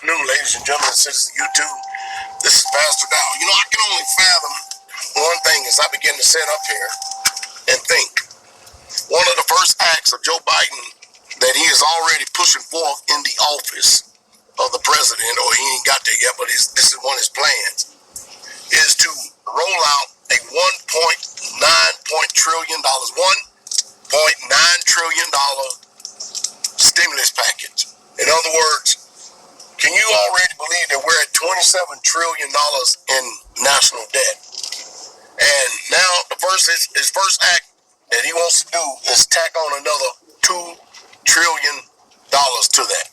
afternoon, ladies and gentlemen, citizens of YouTube. This is Pastor Dow. I can only fathom one thing as I begin to sit up here and think. One of the first acts of Joe Biden that he is already pushing forth in the office of the president, or he ain't got there yet, but this is one of his plans, is to roll out a $1.9 trillion stimulus package. In other words, can you already believe that we're at $27 trillion in national debt? And now his first act that he wants to do is tack on another $2 trillion to that.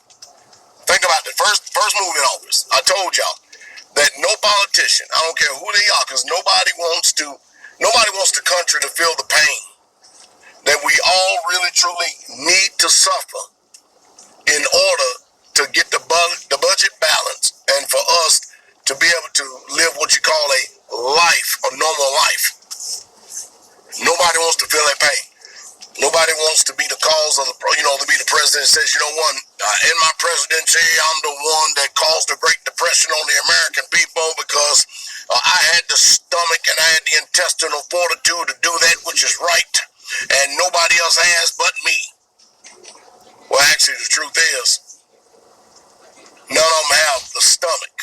Think about it. First move in office. I told y'all that no politician, I don't care who they are, because nobody wants the country to feel the pain that we all really truly need to suffer in order to get the budget balance and for us to be able to live what you call a normal life. Nobody wants to feel that pain. Nobody wants to be the cause of to be the president that says, in my presidency, I'm the one that caused the Great Depression on the American people because I had the stomach and I had the intestinal fortitude to do that which is right, and nobody else has but me. Well, actually, the truth is, none of them have the stomach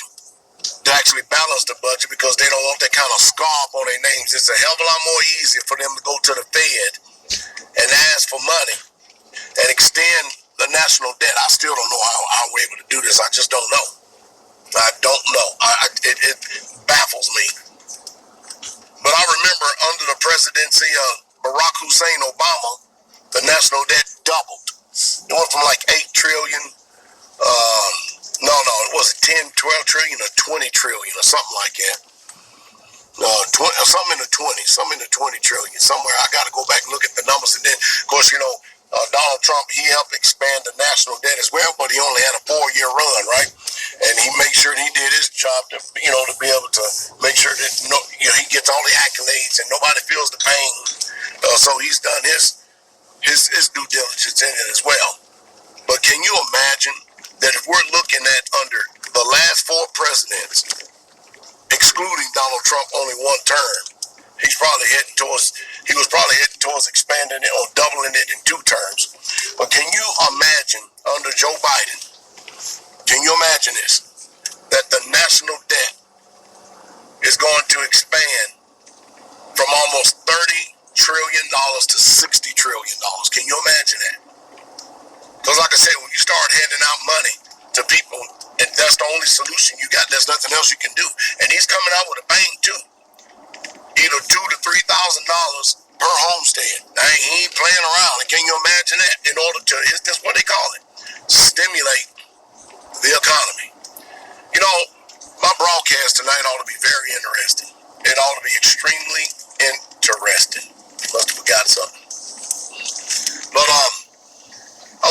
to actually balance the budget because they don't want that kind of scarf on their names. It's a hell of a lot more easier for them to go to the Fed and ask for money and extend the national debt. I still don't know how we're able to do this. I just don't know. I don't know. It baffles me. But I remember under the presidency of Barack Hussein Obama, the national debt doubled. It went from like 8 trillion, it wasn't 10, 12 trillion or 20 trillion or something like that. Something in the 20 trillion somewhere. I got to go back and look at the numbers. And then, of course, Donald Trump, he helped expand the national debt as well, but he only had a 4-year run, right? And he made sure that he did his job to be able to make sure that he gets all the accolades and nobody feels the pain. So he's done his due diligence in it as well. But can you imagine that if we're looking at under the last 4 presidents, excluding Donald Trump, only one term, he was probably heading towards expanding it or doubling it in 2 terms. But can you imagine under Joe Biden, can you imagine this, that the national debt is going to expand from almost $30 trillion to $60 trillion? Can you imagine that? Because like I said, when you start handing out money to people, and that's the only solution you got, there's nothing else you can do. And he's coming out with a bang too. Either $2,000 to $3,000 per homestead. Now, he ain't playing around. And can you imagine that? In order to, is this what they call it? Stimulate the economy. My broadcast tonight ought to be very interesting. It ought to be extremely interesting. Must have forgot something. But I'm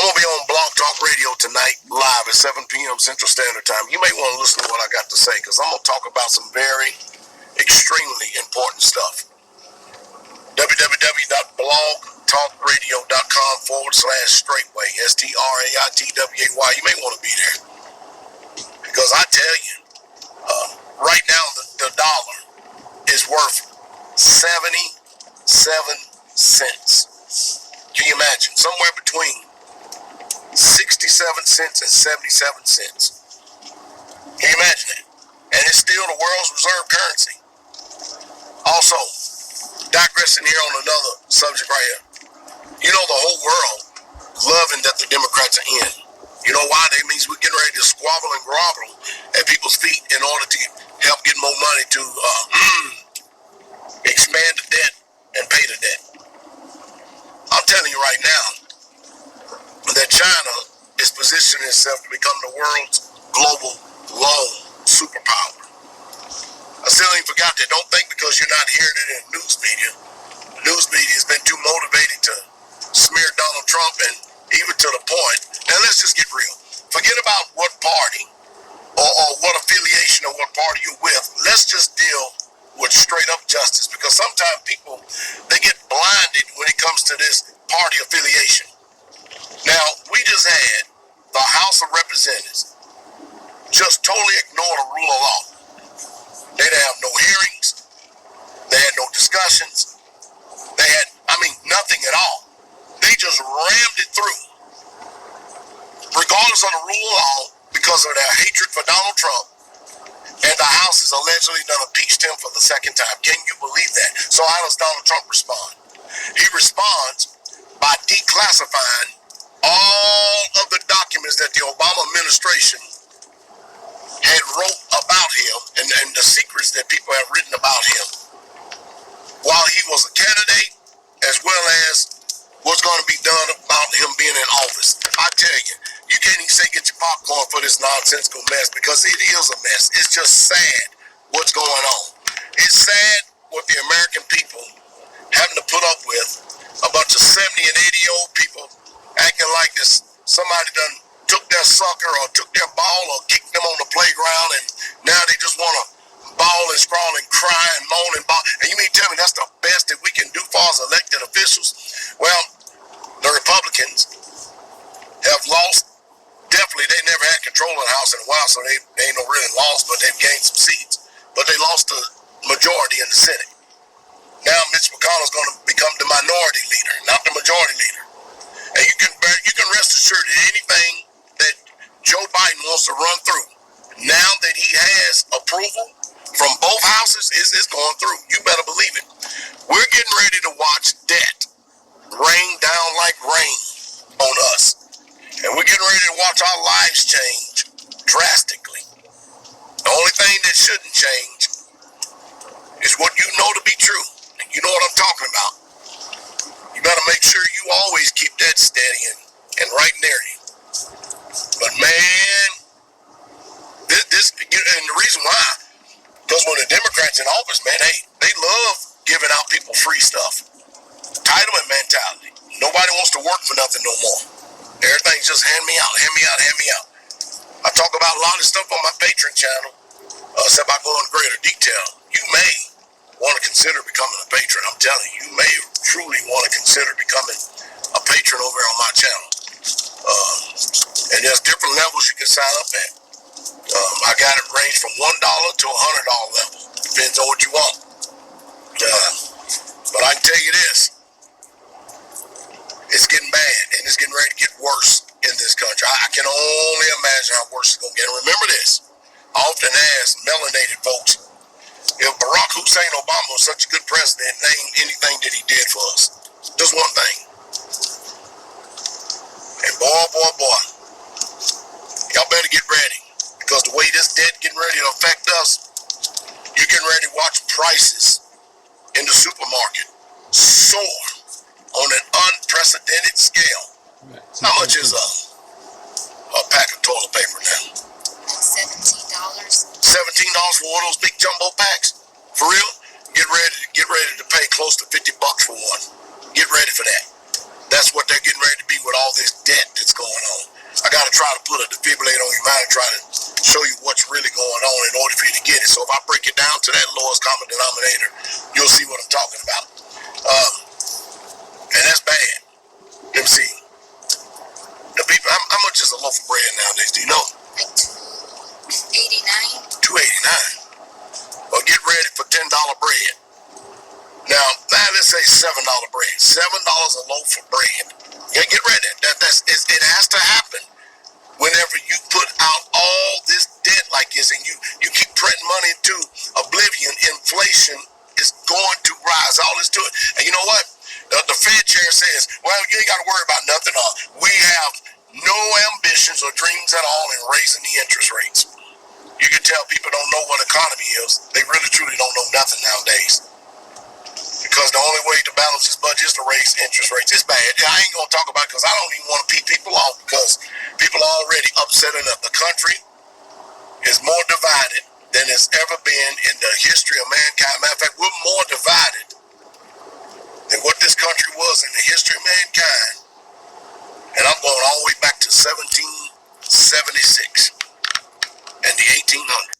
going to be on Blog Talk Radio tonight, live at 7 p.m. Central Standard Time. You may want to listen to what I got to say, because I'm going to talk about some very extremely important stuff. www.blogtalkradio.com/straightway, STRAITWAY. You may want to be there. Because I tell you, right now the dollar is worth 77 cents. Can you imagine? Somewhere between 67 cents and 77 cents. Can you imagine that? And it's still the world's reserve currency. Also, digressing here on another subject right here. The whole world loving that the Democrats are in. You know why? That means we're getting ready to squabble and grovel at people's feet in order to help get more money to expand the debt and pay the debt. I'm telling you right now that China is positioning itself to become the world's global loan superpower. I still ain't forgot that. Don't think because you're not hearing it in the news media. The news media has been too motivated to smear Donald Trump, and even to the point. Now let's just get real. Forget about what party or what affiliation or what party you're with. Let's just deal with straight up justice, because sometimes people, they get blinded when it comes to this party affiliation. Now, we just had the House of Representatives just totally ignored the rule of law. They didn't have no hearings. They had no discussions. They had, nothing at all. They just rammed it through, regardless of the rule of law, because of their hatred for Donald Trump. And the House has allegedly done impeached him for the second time. Can you believe that? So how does Donald Trump respond? He responds by declassifying all of the documents that the Obama administration had wrote about him and the secrets that people have written about him while he was a candidate, as well as what's going to be done about him being in office. I tell you, you can't even say get your popcorn for this nonsensical mess, because it is a mess. It's just sad what's going on. It's sad what the American people having to put up with a bunch of 70 and 80-year-old people acting like this. Somebody done took their sucker or took their ball or kicked them on the playground, and now they just want to bawl and scrawl and cry and moan and bawl. And you mean tell me that's the best that we can do for as elected officials? Well, the Republicans have lost. Definitely, they never had control of the House in a while, so they ain't no really lost, but they've gained some seats. But they lost the majority in the Senate. Now Mitch McConnell's going to become the minority leader, not the majority leader. And you can rest assured that anything that Joe Biden wants to run through, now that he has approval from both houses, is going through. You better believe it. We're getting ready to watch debt rain down like rain on us. And we're getting ready to watch our lives change drastically. The only thing that shouldn't change is what you know to be true. And you know what I'm talking about. You better make sure you always keep that steady and right near you. But man, this and the reason why, because when the Democrats in office, man, they love giving out people free stuff. Entitlement mentality. Nobody wants to work for nothing no more. Everything's just hand me out, hand me out, hand me out. I talk about a lot of stuff on my Patreon channel, except I go into greater detail. You may want to consider becoming a patron. I'm telling you, you may truly want to consider becoming a patron over on my channel. And there's different levels you can sign up at. I got it ranged from $1 to $100 level. Depends on what you want. But I can tell you this. It's getting bad, and it's getting ready to get worse in this country. I can only imagine how worse it's going to get. And remember this. I often ask melanated folks, if Barack Hussein Obama was such a good president, name anything that he did for us. Just one thing. And boy, y'all better get ready. Because the way this debt getting ready to affect us, you're getting ready to watch prices in the supermarket soar on an unprecedented scale. Right. How much is a pack of toilet paper now? $17. $17 for one of those big jumbo packs? For real? Get ready to pay close to $50 for one. Get ready for that. That's what they're getting ready to be with all this debt that's going on. I gotta try to put a defibrillator on your mind and try to show you what's really going on in order for you to get it. So if I break it down to that lowest common denominator, you'll see what I'm talking about. And that's bad. Let me see. The people, how much is a loaf of bread nowadays? Do you know? Like $2.89. $2.89. Well, get ready for $10 bread. Now let's say $7 bread. $7 a loaf of bread. Yeah, get ready. It has to happen. Whenever you put out all this debt like this, and you keep printing money into oblivion, inflation is going to rise. All this to it. And you know what? The Fed chair says, well, you ain't got to worry about nothing. We have no ambitions or dreams at all in raising the interest rates. You can tell people don't know what economy is. They really, truly don't know nothing nowadays. Because the only way to balance this budget is to raise interest rates. It's bad. I ain't going to talk about it because I don't even want to pee people off, because people are already upset enough. The country is more divided than it's ever been in the history of mankind. Matter of fact, we're more divided than what this country was in the history of mankind. And I'm going all the way back to 1776 and the 1800s.